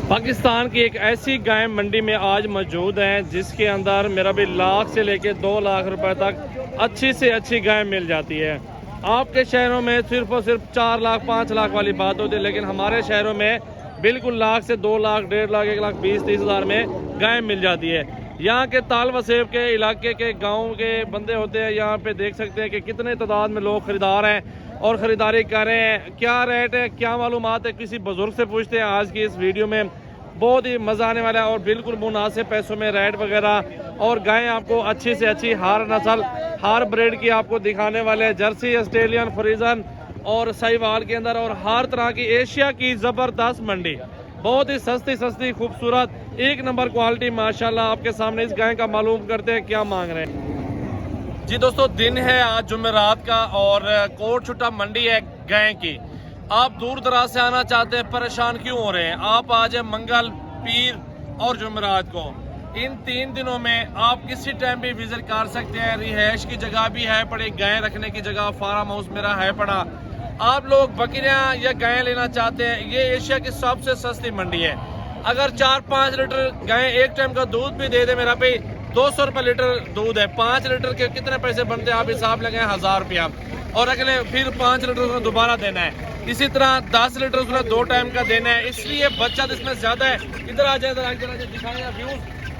पाकिस्तान की एक ऐसी गाय मंडी में आज मौजूद है जिसके अंदर मेरा भी लाख से लेके 2 लाख रुपए तक अच्छी से अच्छी गाय मिल जाती है। आपके शहरों में सिर्फ और सिर्फ 4 लाख 5 लाख वाली बात होती है, लेकिन हमारे शहरों में बिल्कुल लाख से 2 लाख 1.5 लाख 1 लाख 20-30 हज़ार में गाय मिल जाती है। यहाँ के ताल वसेब के इलाके के गाँव के बंदे होते हैं। यहाँ पे देख सकते हैं कि कितने तादाद में लोग खरीदार हैं और ख़रीदारी कर रहे हैं। क्या रेट है, क्या मालूमात है, किसी बुजुर्ग से पूछते हैं। आज की इस वीडियो में बहुत ही मज़ा आने वाला है और बिल्कुल मुनासिब पैसों में रेट वगैरह और गायें आपको अच्छी से अच्छी हर नस्ल हर ब्रीड की आपको दिखाने वाले हैं। जर्सी, ऑस्ट्रेलियन, फ्रीजन और साहिवाल के अंदर और हर तरह की एशिया की ज़बरदस्त मंडी, बहुत ही सस्ती खूबसूरत एक नंबर क्वालिटी माशाल्लाह। आपके सामने इस गाय का मालूम करते हैं क्या मांग रहे हैं। जी दोस्तों, दिन है आज जुमेरात का और कोट छुट्टा मंडी है गाय की। आप दूर दराज से आना चाहते हैं, परेशान क्यों हो रहे हैं? आप आज मंगल, पीर और जुमेरात को, इन 3 दिनों में आप किसी टाइम भी विजिट कर सकते हैं। रिहाइश की जगह भी है पड़ी, गाय रखने की जगह फार्म हाउस मेरा है पड़ा। आप लोग बकरियां या गायें लेना चाहते हैं, ये एशिया की सबसे सस्ती मंडी है। अगर 4-5 लीटर गाय एक टाइम का दूध भी दे दे मेरा भाई, 200 रुपये लीटर दूध है। 5 लीटर के कितने पैसे बनते हैं आप हिसाब लगाएं, 1000 रुपया। और अगले फिर 5 लीटर उसने दोबारा देना है। इसी तरह 10 लीटर उसने 2 टाइम का देना है, इसलिए बचत इसमें ज्यादा है। इधर आ जाए, इधर दिखाएंगे व्यूज।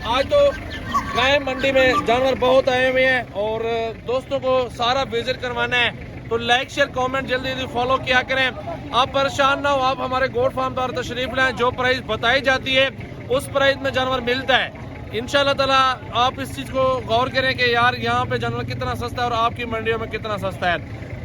आज तो गाय मंडी में जानवर बहुत आए हुए हैं और दोस्तों को सारा विजिट करवाना है, तो लाइक शेयर कमेंट जल्दी फॉलो किया करें। आप परेशान ना हो, आप हमारे गोट फार्म द्वारा तशरीफ लाएं। जो प्राइस बताई जाती है उस प्राइस में जानवर मिलता है। इंशाल्लाह ताला आप इस चीज को गौर करें कि यार यहाँ पे जानवर कितना सस्ता है और आपकी मंडियों में कितना सस्ता है।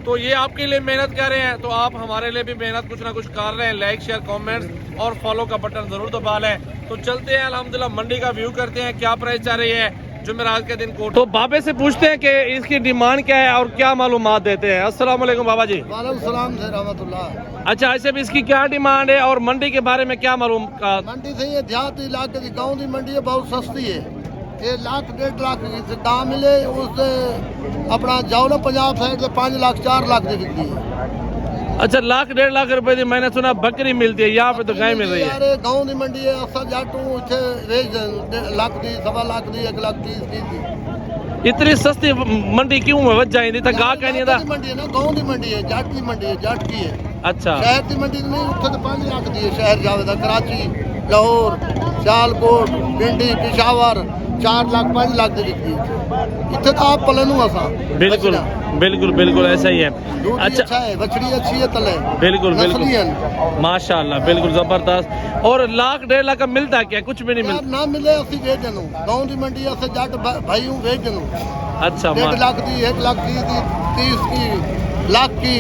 तो ये आपके लिए मेहनत कर रहे हैं, तो आप हमारे लिए भी मेहनत कुछ ना कुछ कर रहे हैं। लाइक शेयर कमेंट्स और फॉलो का बटन जरूर दबा लें। तो चलते हैं अल्हम्दुलिल्लाह मंडी का व्यू करते हैं, क्या प्राइस चल रही है जुमेरात के दिन को। तो बाबे से पूछते हैं कि इसकी डिमांड क्या है और क्या मालूमात देते हैं। अस्सलाम वालेकुम बाबा जी। वालेकुम सलाम से रहमतुल्लाह। अच्छा, ऐसे भी इसकी क्या डिमांड है और मंडी के बारे में क्या मालूम? मंडी से ये देहात इलाके की गाँव की मंडी है, बहुत सस्ती है। ये 1 लाख 1.5 लाख की दाम मिले, उससे अपना जाओ ना पंजाब साइड से 5 लाख 4 लाख की बिकती है। अच्छा, 1 लाख 1.5 लाख रुपए की मैंने सुना बकरी मिलती है, यहाँ पे तो गाय मिल रही है। यार गाँव की मंडी है, असा जाटू इतने रेज 1 लाख दी, 1.25 लाख दी, 1 लाख 30 दी। इतनी सस्ती मंडी क्यों वज जाएगी? गा कह नहीं था मंडी है ना, गाँव की मंडी है, जाट की मंडी है, जाट की है। अच्छा, शहर की मंडी नहीं, उत्थे तो 5 लाख दी है। शहर जावेदा कराची, लाहौर, सियालकोट, पिंडी, पिशावर 4 लाख 5 लाख की बिकती है। इतने तो आप पलन असा बिल्कुल बिल्कुल बिल्कुल ऐसा ही है। अच्छा है, बछड़ी अच्छी है, तले बिल्कुल बिल्कुल माशाल्लाह, बिल्कुल जबरदस्त। और 1 लाख 1.5 लाख का मिलता क्या? कुछ भी नहीं मिलता ना मिले असि वेच देनो, गाँव की मंडी से जट भाई हूँ वेच देनो। अच्छा, 1.5 लाख दी, 1 लाख 30 की, लाख की,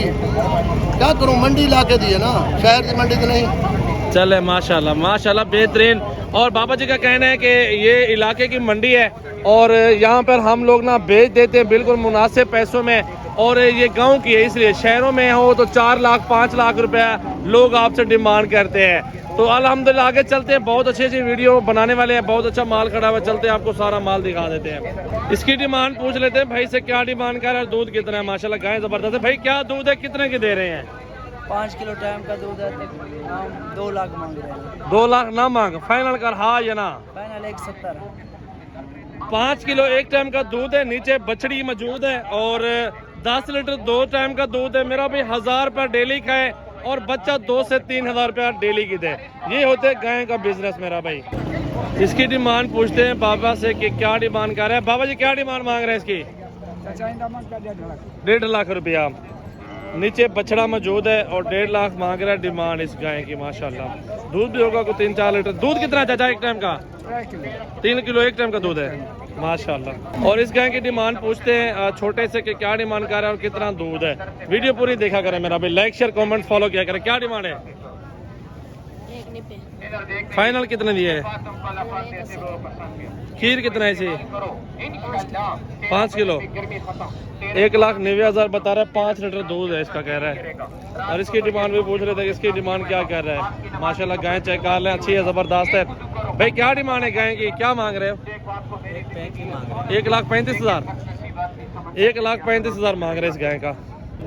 क्या करूँ? मंडी लाके दी है ना, शहर की मंडी तो नहीं। चले माशाल्लाह माशाल्लाह, बेहतरीन। और बाबा जी का कहना है कि ये इलाके की मंडी है और यहाँ पर हम लोग ना बेच देते हैं बिल्कुल मुनासिब पैसों में, और ये गांव की है, इसलिए शहरों में हो तो 4 लाख 5 लाख रुपया लोग आपसे डिमांड करते हैं। तो अल्हम्दुलिल्लाह आगे चलते हैं, बहुत अच्छी वीडियो बनाने वाले हैं, बहुत अच्छा माल खड़ा हुआ, चलते हैं आपको सारा माल दिखा देते हैं। इसकी डिमांड पूछ लेते हैं भाई से, क्या डिमांड कर रहा है, दूध कितना है? माशाल्लाह गाय जबरदस्त है। भाई क्या दूध है, कितने की दे रहे हैं? 5 किलो टाइम का दूध है, 2 लाख मांग रहे हैं। 2 लाख ना मांग, फाइनल कर हाँ या ना? फाइनल 170। 5 किलो एक टाइम का दूध है, नीचे बछड़ी मौजूद है और 10 लीटर 2 टाइम का दूध है। मेरा भी 1000 रुपया डेली का है और बच्चा 2 से 3 हज़ार रुपया डेली की दे। ये होते गाय का बिजनेस मेरा भाई। इसकी डिमांड पूछते हैं बाबा से कि क्या डिमांड कर रहे हैं। बाबा जी क्या डिमांड मांग रहे हैं इसकी? 1.5 लाख रुपया। नीचे बछड़ा मौजूद है और 1.5 लाख मांग रहा है डिमांड इस गाय की। माशाल्लाह दूध भी होगा कोई 3-4 लीटर। दूध कितना चाचा एक टाइम का? 3 किलो एक टाइम का दूध है माशाल्लाह। और इस गाय की डिमांड पूछते हैं छोटे से कि क्या डिमांड कर रहा है और कितना दूध है। वीडियो पूरी देखा करें मेरा भाई, लाइक शेयर कमेंट फॉलो किया करें। क्या डिमांड है? फाइनल कितने दिए? खीर कितना है इसे? 5 किलो 1,90,000 बता रहा है। 5 लीटर दूध है इसका कह रहा है। और इसकी डिमांड भी पूछ रहे थे कि इसकी डिमांड क्या कर रहा है। माशाल्लाह गाय चेक कर लें, अच्छी है, जबरदस्त है। भाई क्या डिमांड है गाय की, क्या मांग रहे हो? 1,35,000 1,35,000 मांग रहे हैं इस गाय का।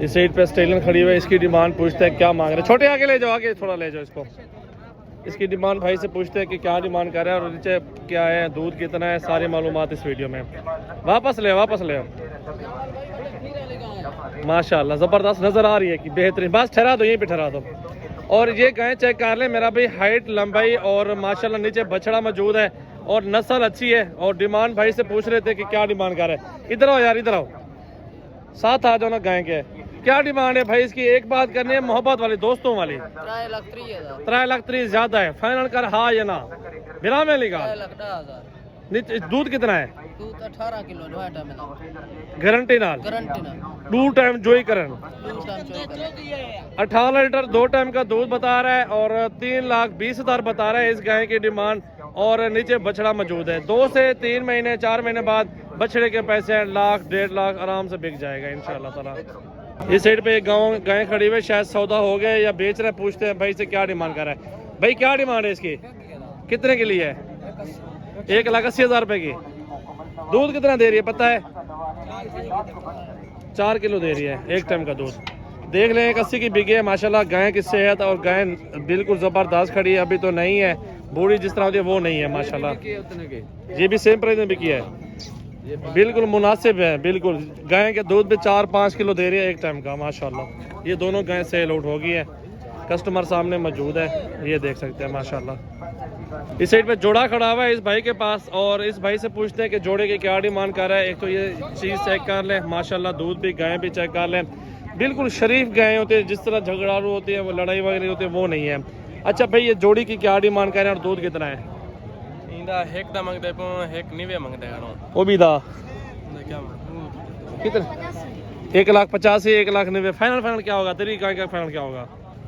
इस साइड पे स्टेलन खड़ी हुई है, इसकी डिमांड पूछते हैं क्या मांग रहे हैं। छोटे आगे ले जाओ, आगे थोड़ा ले जाओ इसको। इसकी डिमांड भाई से पूछते हैं कि क्या डिमांड कर रहा है और नीचे क्या है, दूध कितना है, सारी मालूमात इस वीडियो में। वापस ले माशाल्लाह ज़बरदस्त नज़र आ रही है कि बेहतरीन। बस ठहरा दो, यहीं पे ठहरा दो। और ये गाय चेक कर ले मेरा भाई, हाइट लंबाई और माशाल्लाह नीचे बछड़ा मौजूद है और नस्ल अच्छी है। और डिमांड भाई से पूछ रहे थे कि क्या डिमांड कर रहे हैं। इधर आओ यार, इधर आओ, साथ आ जाओ ना। गाय के क्या डिमांड है भाई इसकी? एक बात करनी है मोहब्बत वाली, दोस्तों वाली। 3,30,000 ज्यादा है, फाइनल कर हाँ या ना, बिना में लिखा। दूध कितना है? दूध 18 किलो गारंटी नाल 2 टाइम जोई करन 18 लीटर 2 टाइम का दूध बता रहा है और 3,20,000 बता रहा है इस गाय की डिमांड। और नीचे बछड़ा मौजूद है। 2 से 3 महीने 4 महीने बाद बछड़े के पैसे 1 लाख 1.5 लाख आराम से बिक जाएगा इंशाल्लाह ताला। इस साइड पे एक गाँव गाय खड़ी हुई, शायद सौदा हो गया या बेच रहे। पूछते हैं भाई से क्या डिमांड कर रहा है। भाई क्या डिमांड है इसकी, कितने के लिए है? 1,80,000 रुपए की। दूध कितना दे रही है पता है? 4 किलो दे रही है एक टाइम का दूध। देख लें 1,80 की बिकी है माशाल्लाह। गाय की सेहत और गाय बिल्कुल ज़बरदस्त खड़ी है, अभी तो नहीं है, बूढ़ी जिस तरह होती है वो नहीं है माशाल्लाह। ये भी सेम प्राइस में बिकी है, बिल्कुल मुनासिब है बिल्कुल। गाय के दूध भी 4-5 किलो दे रही है एक टाइम का माशाल्लाह। ये दोनों गाय सेल आउट हो गई है, कस्टमर सामने मौजूद है, ये देख सकते हैं माशाल्लाह। इस साइड पे जोड़ा खड़ा हुआ है इस भाई के पास और इस भाई से पूछते हैं कि जोड़े की क्या डिमांड कर रहा है। एक तो ये चीज़ चेक कर लें माशाल्लाह, दूध भी गाय भी चेक कर लें, बिल्कुल शरीफ गाय होती है। जिस तरह झगड़ालू होती है वो लड़ाई वगैरह होती है वो नहीं है। अच्छा भाई ये जोड़ी की क्या डिमांड कर रहे हैं और दूध कितना है? वो भी दा कितना? 1,85,000 1,90,000 फाइनल क्या होगा तेरी गाय का? फाइनल क्या होगा?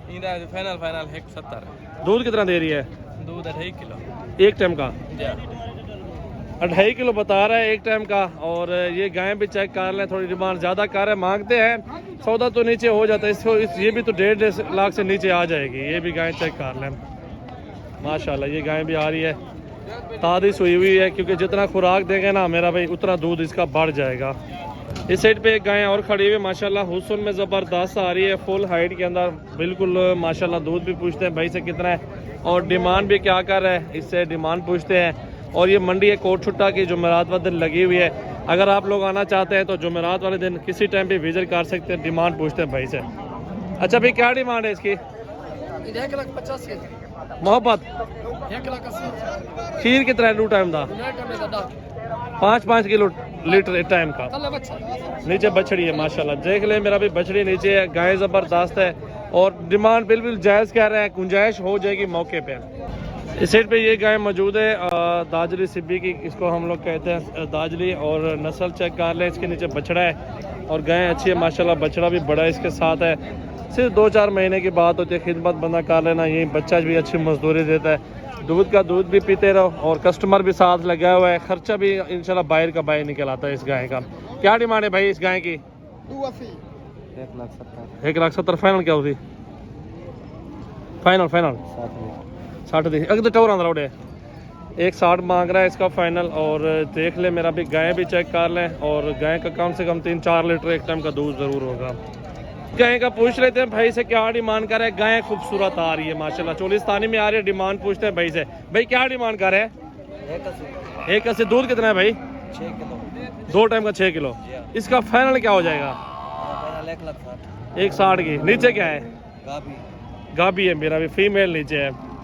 फाइनल 170। दूध कितना दे रही है? दूध 2.5 किलो एक टाइम का 2.5 किलो बता रहा है एक टाइम का। और ये गाय भी चेक कर लें, थोड़ी डिमांड ज़्यादा कर रहे हैं, मांगते हैं सौदा तो नीचे हो जाता है इसको। ये भी तो 1.5 लाख से नीचे आ जाएगी। ये भी गाय चेक कर लें माशाल्लाह। ये गाय भी आ रही है, ताज़ी सुई हुई है, क्योंकि जितना खुराक देंगे ना मेरा भाई उतना दूध इसका बढ़ जाएगा। इस साइड पे एक गाय और खड़ी हुई है माशाल्लाह, हुस्न में ज़बरदस्त आ रही है, फुल हाइट के अंदर बिल्कुल माशाल्लाह। दूध भी पूछते हैं भाई से कितना है और डिमांड भी क्या कर रहा है, इससे डिमांड पूछते हैं। और ये मंडी है कोट छुट्टा की, जुमेरात वाले दिन लगी हुई है। अगर आप लोग आना चाहते हैं तो जुमेरात वाले दिन किसी टाइम भी विजिट कर सकते हैं। डिमांड पूछते हैं भाई से। अच्छा भाई क्या डिमांड है इसकी? 1,85,000 मोहब्बत 1,80,000 खीर कितना है 2 टाइम का? 5-5 किलो लीटर एक टाइम का। नीचे बछड़ी है माशाल्लाह, देख ले मेरा भी बछड़ी नीचे है। गाय ज़बरदस्त है और डिमांड बिल्कुल जायज़ कह रहे हैं, गुंजाइश हो जाएगी मौके पे। इस साइड पे ये गाय मौजूद है दाजली सिब्बी की, इसको हम लोग कहते हैं दाजली। और नस्ल चेक कर लें, इसके नीचे बछड़ा है और गाय अच्छी है माशाल्लाह। बछड़ा भी बड़ा इसके साथ है। सिर्फ 2-4 महीने की बात होती है, खिदमत बंदा कर लेना, यही बच्चा भी अच्छी मजदूरी देता है। दूध का दूध भी पीते रहो और कस्टमर भी साथ लगा हुआ है, खर्चा भी इंशाल्लाह बाहर का बाहर निकल आता है इस गाय का। क्या डिमांड है भाई इस गाय की? 1,70,000 फाइनल क्या होती? फाइनल 60 दी अगर तो टोर आंध्र रोड है। 1,60 मांग रहा है इसका फाइनल। और देख ले मेरा भी गाय भी चेक कर लें और गाय का कम से कम 3-4 लीटर एक टाइम का दूध ज़रूर होगा। गाय का पूछ लेते हैं भाई से क्या डिमांड कर रहा है। गाय खूबसूरत आ रही है माशाल्लाह, चोलिस्तानी में आ रही है। डिमांड पूछते हैं भाई से, भाई क्या डिमांड कर रहे हैं? 1,80। दूध कितना है भाई? 6 किलो 2 टाइम का 6 किलो। इसका फाइनल क्या हो जाएगा? 1,60,000 1,60 की। नीचे क्या है? गाभी गाभी है मेरा भी, फीमेल नीचे है।